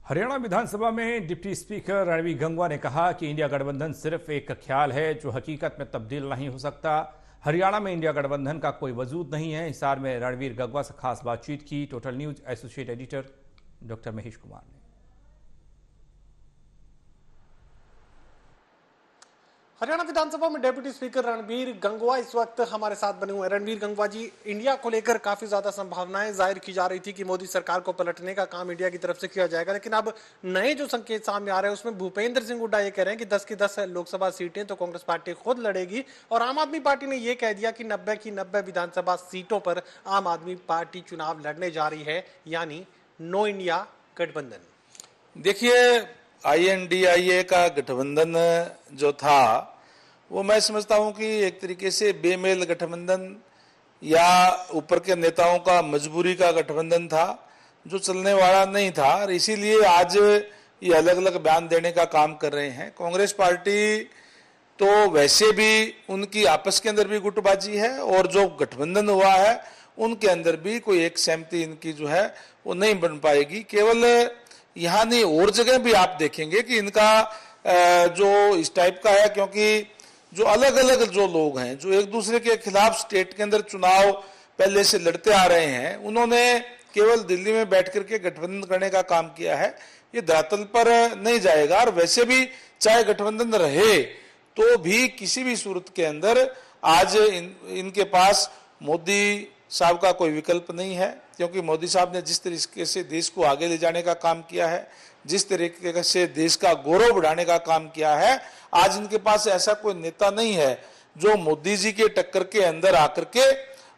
हरियाणा विधानसभा में deputy speaker Ranveer Gangwa ने कहा कि इंडिया गठबंधन सिर्फ एक ख्याल है जो हकीकत में तब्दील नहीं हो सकता। हरियाणा में इंडिया गठबंधन का कोई वजूद नहीं है। हिसार में रणवीर गंगवा से खास बातचीत की total news associate editor doctor Mahesh Kumar ने। हरियाणा विधानसभा में डेप्यूटी स्पीकर रणवीर गंगवा इस वक्त हमारे साथ बने हुए हैं। रणवीर गंगवा जी, इंडिया को लेकर काफी ज्यादा संभावनाएं जाहिर की जा रही थी कि मोदी सरकार को पलटने का काम इंडिया की तरफ से किया जाएगा, लेकिन अब नए जो संकेत सामने आ रहे हैं उसमें भूपेंद्र सिंह हुड्डा ये कह रहे हैं कि 10 की 10 लोकसभा सीटें तो कांग्रेस पार्टी खुद लड़ेगी, और आम आदमी पार्टी ने यह कह दिया कि 90 की 90 विधानसभा सीटों पर आम आदमी पार्टी चुनाव लड़ने जा रही है, यानी नो इंडिया गठबंधन। देखिए, INDIA का गठबंधन जो था वो मैं समझता हूं कि एक तरीके से बेमेल गठबंधन या ऊपर के नेताओं का मजबूरी का गठबंधन था जो चलने वाला नहीं था, और इसीलिए आज ये अलग अलग बयान देने का काम कर रहे हैं। कांग्रेस पार्टी तो वैसे भी उनकी आपस के अंदर भी गुटबाजी है, और जो गठबंधन हुआ है उनके अंदर भी कोई एक सहमति इनकी जो है वो नहीं बन पाएगी। केवल यहाँ नहीं, और जगह भी आप देखेंगे कि इनका जो इस टाइप का है, क्योंकि जो अलग अलग जो लोग हैं जो एक दूसरे के खिलाफ स्टेट के अंदर चुनाव पहले से लड़ते आ रहे हैं, उन्होंने केवल दिल्ली में बैठ करके गठबंधन करने का काम किया है। ये धरातल पर नहीं जाएगा, और वैसे भी चाहे गठबंधन रहे तो भी किसी भी सूरत के अंदर आज इनके पास मोदी साहब का कोई विकल्प नहीं है, क्योंकि मोदी साहब ने जिस तरीके से देश को आगे ले जाने का काम किया है, जिस तरीके से देश का गौरव बढ़ाने का काम किया है, आज इनके पास ऐसा कोई नेता नहीं है जो मोदी जी के टक्कर के अंदर आकर के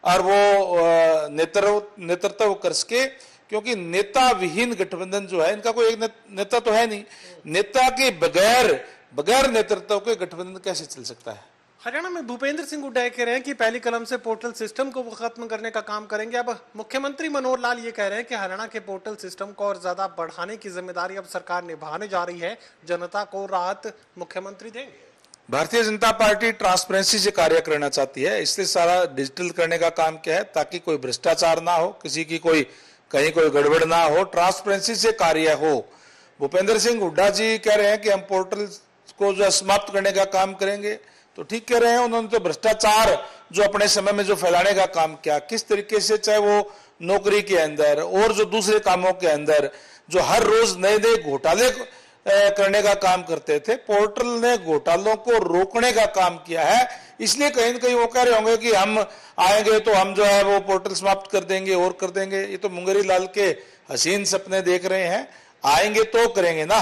और वो नेतृत्व कर सके, क्योंकि नेता विहीन गठबंधन जो है, इनका कोई एक नेता तो है नहीं। नेता के बगैर नेतृत्व के गठबंधन कैसे चल सकता है? हरियाणा में भूपेंद्र सिंह हुड्डा कह रहे हैं कि पहली कलम से पोर्टल सिस्टम को खत्म करने का काम करेंगे। अब मुख्यमंत्री मनोहर लाल ये कह रहे हैं कि हरियाणा के पोर्टल सिस्टम को और ज्यादा बढ़ाने की जिम्मेदारी अब सरकार निभाने जा रही है, जनता को राहत मुख्यमंत्री देंगे। भारतीय जनता पार्टी ट्रांसपेरेंसी से कार्य करना चाहती है, इसलिए सारा डिजिटल करने का काम किया है ताकि कोई भ्रष्टाचार ना हो, किसी की कहीं कोई गड़बड़ ना हो, ट्रांसपेरेंसी से कार्य हो। भूपेंद्र सिंह हुड्डा जी कह रहे हैं कि हम पोर्टल को जो समाप्त करने का काम करेंगे, तो ठीक कह रहे हैं। उन्होंने तो भ्रष्टाचार जो अपने समय में जो फैलाने का काम किया, किस तरीके से चाहे वो नौकरी के अंदर और जो दूसरे कामों के अंदर जो हर रोज नए नए घोटाले करने का काम करते थे, पोर्टल ने घोटालों को रोकने का काम किया है। इसलिए कहीं न कहीं वो कह रहे होंगे कि हम आएंगे तो हम जो है वो पोर्टल समाप्त कर देंगे और कर देंगे। ये तो मुंगेरी लाल के हसीन सपने देख रहे हैं, आएंगे तो करेंगे ना।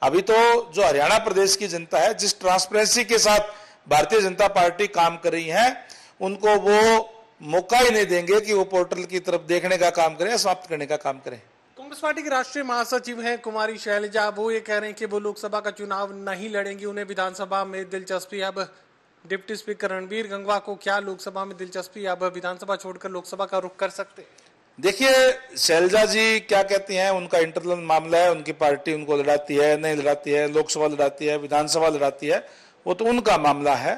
अभी तो जो हरियाणा प्रदेश की जनता है, जिस ट्रांसपेरेंसी के साथ भारतीय जनता पार्टी काम कर रही है, उनको वो मौका ही नहीं देंगे कि वो पोर्टल की तरफ देखने का काम करें, समाप्त करने का काम करें। कांग्रेस पार्टी के राष्ट्रीय महासचिव हैं कुमारी शैलजा, वो ये कह रहे हैं कि वो लोकसभा का चुनाव नहीं लड़ेंगी, उन्हें विधानसभा में दिलचस्पी। अब डिप्टी स्पीकर रणवीर गंगवा को क्या लोकसभा में दिलचस्पी, अब विधानसभा छोड़कर लोकसभा का रुख कर सकते? देखिए, शैलजा जी क्या कहती हैं, उनका इंटरनल मामला है, उनकी पार्टी उनको लड़ाती है नहीं लड़ाती है, लोकसभा लड़ाती है विधानसभा लड़ाती है, वो तो उनका मामला है,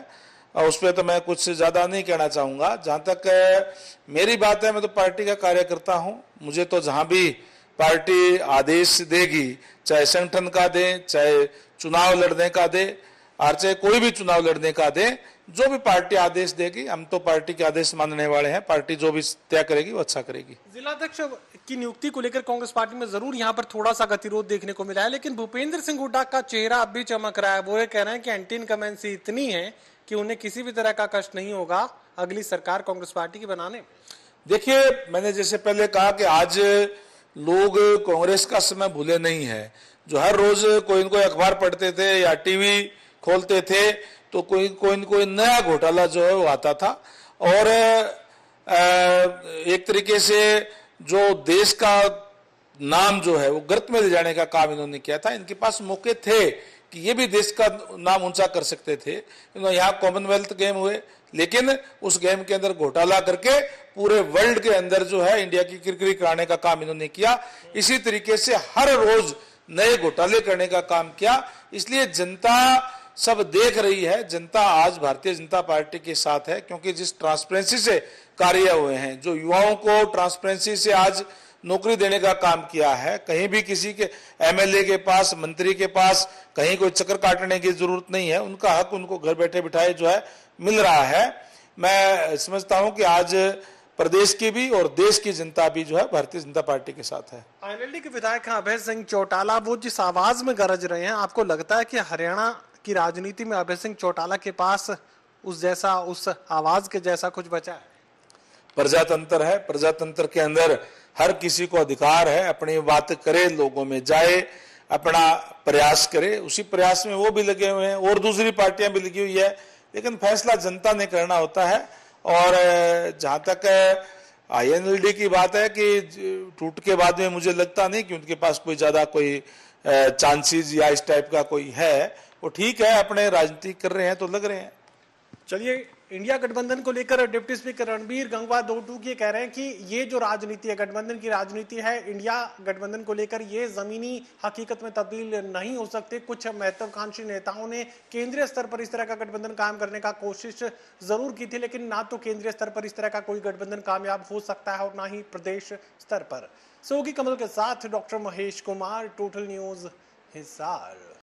और उस पर तो मैं कुछ ज्यादा नहीं कहना चाहूंगा। जहां तक मेरी बात है, मैं तो पार्टी का कार्यकर्ता हूं। मुझे तो जहां भी पार्टी आदेश देगी, चाहे संगठन का दे, चाहे चुनाव लड़ने का दे, और चाहे कोई भी चुनाव लड़ने का दे, जो भी पार्टी आदेश देगी, हम तो पार्टी के आदेश मानने वाले हैं। पार्टी जो भी तय करेगी वो अच्छा करेगी। जिलाध्यक्ष की नियुक्ति को लेकर कांग्रेस पार्टी में जरूर यहां पर थोड़ा सा गतिरोध देखने को मिला है, लेकिन भूपेंद्र सिंह हुड्डा का चेहरा अब भी चमक रहा है। वो ये कह रहे हैं कि एंटी इनकमेंसी इतनी है कि उन्हें किसी भी तरह का कष्ट नहीं होगा अगली सरकार कांग्रेस पार्टी की बनाने। देखिए, मैंने जैसे पहले कहा कि आज लोग कांग्रेस का समय भूले नहीं है। जो हर रोज कोई न कोई अखबार पढ़ते थे या टीवी खोलते थे, तो कोई नया घोटाला जो है वो आता था, और एक तरीके से जो देश का नाम जो है वो गर्त में ले जाने का काम इन्होंने किया था। इनके पास मौके थे कि ये भी देश का नाम ऊंचा कर सकते थे। यहाँ कॉमनवेल्थ गेम हुए, लेकिन उस गेम के अंदर घोटाला करके पूरे वर्ल्ड के अंदर जो है इंडिया की किरकिरी कराने का काम इन्होंने किया। इसी तरीके से हर रोज नए घोटाले करने का काम किया। इसलिए जनता सब देख रही है, जनता आज भारतीय जनता पार्टी के साथ है, क्योंकि जिस ट्रांसपेरेंसी से कार्य हुए हैं, जो युवाओं को ट्रांसपेरेंसी से आज नौकरी देने का काम किया है। कहीं भी किसी के एमएलए के पास, मंत्री के पास कहीं कोई चक्कर काटने की जरूरत नहीं है। उनका हक उनको घर बैठे बिठाए जो है मिल रहा है। मैं समझता हूं कि आज प्रदेश की भी और देश की जनता भी जो है भारतीय जनता पार्टी के साथ है। आईएनएलडी के विधायक अभय सिंह चौटाला वो जिस आवाज में गरज रहे हैं, आपको लगता है कि हरियाणा की राजनीति में अभय सिंह चौटाला के पास उस आवाज के जैसा कुछ बचा है? प्रजातंत्र है, प्रजातंत्र के अंदर हर किसी को अधिकार है अपनी बात करे, लोगों में जाए, अपना प्रयास करे। उसी प्रयास में वो भी लगे हुए हैं और दूसरी पार्टियां भी लगी हुई है, लेकिन फैसला जनता ने करना होता है। और जहां तक आईएनएलडी की बात है कि टूट के बाद में मुझे लगता नहीं कि उनके पास कोई ज्यादा कोई चांसेस या इस टाइप का कोई है। वो ठीक है, अपने राजनीति कर रहे हैं तो लग रहे हैं। चलिए, इंडिया गठबंधन को लेकर डिप्टी स्पीकर रणबीर गंगवा दो टूक ये कह रहे हैं कि ये जो राजनीति है, गठबंधन की राजनीति है, इंडिया गठबंधन को लेकर ये जमीनी हकीकत में तब्दील नहीं हो सकते। कुछ महत्वाकांक्षी नेताओं ने केंद्रीय स्तर पर इस तरह का गठबंधन कायम करने का कोशिश जरूर की थी, लेकिन ना तो केंद्रीय स्तर पर इस तरह का कोई गठबंधन कामयाब हो सकता है और ना ही प्रदेश स्तर पर। सोगी कमल के साथ doctor Mahesh Kumar, total news, Hisar.